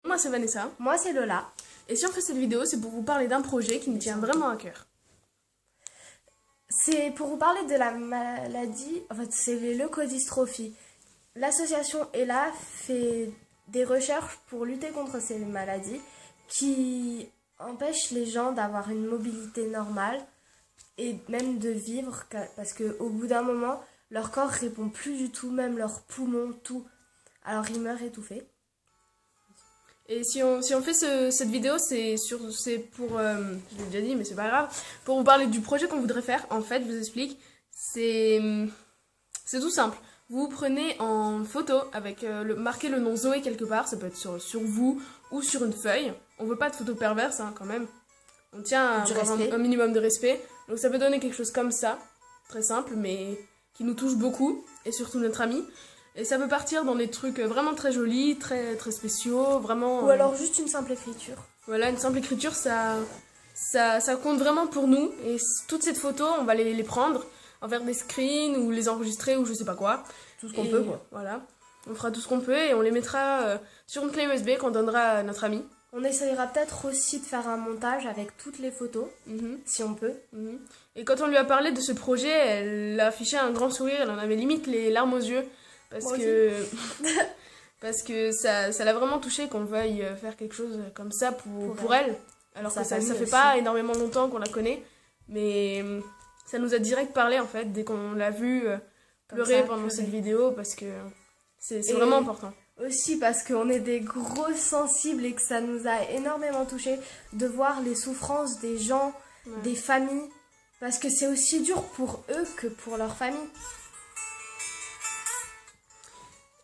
Moi c'est Vanessa. Moi c'est Lola. Et si on fait cette vidéo, c'est pour vous parler d'un projet qui nous tient vraiment à cœur. C'est pour vous parler de la maladie, en fait c'est les leucodystrophies. L'association ELA fait des recherches pour lutter contre ces maladies qui empêchent les gens d'avoir une mobilité normale et même de vivre parce qu'au bout d'un moment, leur corps répond plus du tout, même leurs poumons, tout. Alors ils meurent étouffés. Et si on fait cette vidéo, c'est pour, je l'ai déjà dit mais c'est pas grave, pour vous parler du projet qu'on voudrait faire. En fait, je vous explique, c'est tout simple. Vous prenez en photo avec marquez le nom Zoé quelque part, ça peut être sur vous ou sur une feuille. On veut pas de photos perverses quand même. On tient à avoir un minimum de respect. Donc ça peut donner quelque chose comme ça, très simple mais qui nous touche beaucoup et surtout notre ami. Et ça peut partir dans des trucs vraiment très jolis, très spéciaux, vraiment... Ou alors juste une simple écriture. Voilà, une simple écriture, ça compte vraiment pour nous. Et toutes ces photos, on va les prendre, en faire des screens ou les enregistrer ou je sais pas quoi. Tout ce qu'on peut, quoi. Voilà, on fera tout ce qu'on peut et on les mettra sur une clé USB qu'on donnera à notre ami. On essayera peut-être aussi de faire un montage avec toutes les photos, si on peut. Et quand on lui a parlé de ce projet, elle a affiché un grand sourire, elle en avait limite les larmes aux yeux. Parce que ça l'a vraiment touchée qu'on veuille faire quelque chose comme ça pour elle. Alors que ça fait pas énormément longtemps qu'on la connaît. Mais ça nous a direct parlé en fait, dès qu'on l'a vue pleurer pendant cette vidéo. Parce que c'est vraiment important. Aussi parce qu'on est des gros sensibles et que ça nous a énormément touchés de voir les souffrances des gens, des familles. Parce que c'est aussi dur pour eux que pour leur famille.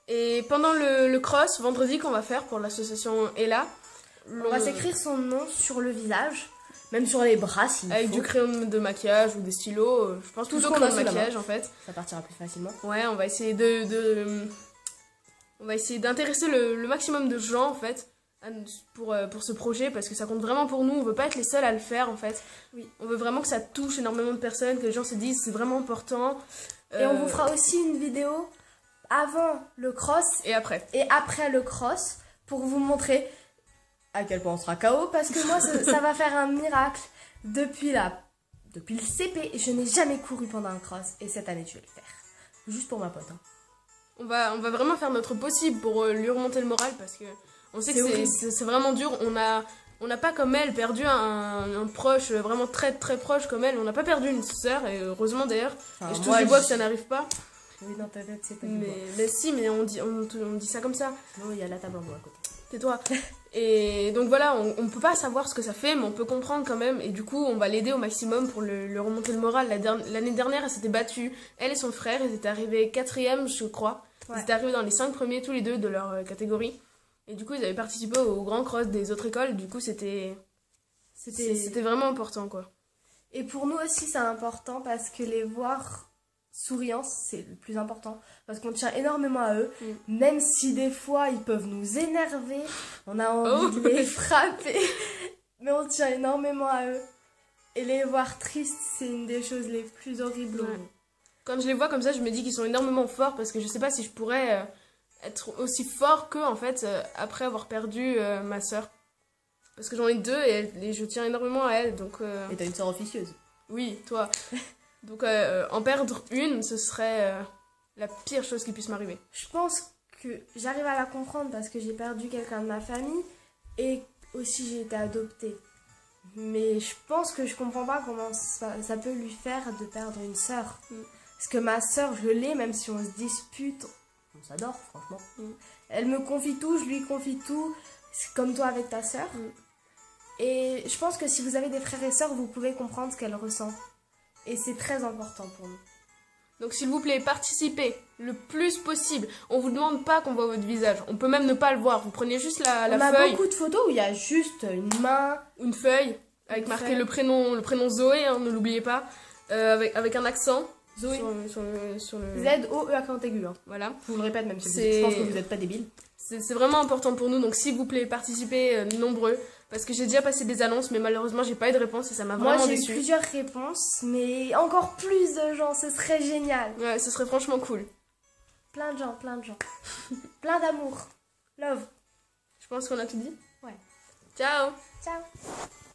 Et pendant le cross, vendredi, qu'on va faire pour l'association ELA, on va s'écrire son nom sur le visage, même sur les bras s'il faut. Avec du crayon de maquillage ou des stylos, je pense plutôt crayon de maquillage en fait. Ça partira plus facilement. Ouais, on va essayer on va essayer d'intéresser le maximum de gens en fait pour ce projet parce que ça compte vraiment pour nous. On veut pas être les seuls à le faire en fait. Oui. On veut vraiment que ça touche énormément de personnes, que les gens se disent c'est vraiment important. Et on vous fera aussi une vidéo avant le cross et après le cross pour vous montrer à quel point on sera KO parce que moi ça va faire un miracle depuis le CP je n'ai jamais couru pendant un cross et cette année je vais le faire juste pour ma pote. On va vraiment faire notre possible pour lui remonter le moral parce que on sait que c'est vraiment dur. On n'a pas comme elle perdu un proche vraiment très proche comme elle. On n'a pas perdu une sœur et heureusement d'ailleurs. Et je touche du bois que ça n'arrive pas. Oui, dans ta tête, c'est pas mais si, mais on dit ça comme ça. Non, il y a la table en bois à côté. Tais-toi. Et donc voilà, on peut pas savoir ce que ça fait, mais on peut comprendre quand même. Et du coup, on va l'aider au maximum pour le remonter le moral. L'année dernière, elle s'était battue. Elle et son frère, ils étaient arrivés 4e, je crois. Ils étaient arrivés dans les 5 premiers, tous les deux, de leur catégorie. Et du coup, ils avaient participé au grand cross des autres écoles. Du coup, c'était vraiment important, quoi. Et pour nous aussi, c'est important parce que les voir souriants, c'est le plus important parce qu'on tient énormément à eux, même si des fois ils peuvent nous énerver, on a envie de les frapper, mais on tient énormément à eux. Et les voir tristes, c'est une des choses les plus horribles au monde. Quand je les vois comme ça, je me dis qu'ils sont énormément forts parce que je sais pas si je pourrais être aussi fort qu'eux en fait après avoir perdu ma soeur. Parce que j'en ai 2 et je tiens énormément à elle. Donc, Et t'as une soeur officieuse. Oui, toi. Donc en perdre une, ce serait la pire chose qui puisse m'arriver. Je pense que j'arrive à la comprendre parce que j'ai perdu quelqu'un de ma famille et aussi j'ai été adoptée. Mais je pense que je comprends pas comment ça peut lui faire de perdre une sœur. Parce que ma sœur, je l'ai, même si on se dispute, on s'adore franchement. Elle me confie tout, je lui confie tout, c'est comme toi avec ta sœur. Et je pense que si vous avez des frères et sœurs, vous pouvez comprendre ce qu'elle ressent. Et c'est très important pour nous. Donc s'il vous plaît, participez le plus possible. On vous demande pas qu'on voit votre visage. On peut même ne pas le voir. Vous prenez juste la feuille. On a beaucoup de photos où il y a juste une main. Une feuille avec marqué le prénom Zoé, hein, ne l'oubliez pas. Avec un accent. Zoé. Sur le... Z-O-E accent aigu. Hein. Voilà. Je vous le répète même si je pense que vous n'êtes pas débile. C'est vraiment important pour nous. Donc s'il vous plaît, participez nombreux. Parce que j'ai déjà passé des annonces, mais malheureusement, j'ai pas eu de réponse et ça m'a vraiment déçue. Moi, j'ai eu plusieurs réponses, mais encore plus de gens, ce serait génial. Ouais, ce serait franchement cool. Plein de gens. Plein d'amour. Love. pense qu'on a tout dit. Ouais. Ciao. Ciao.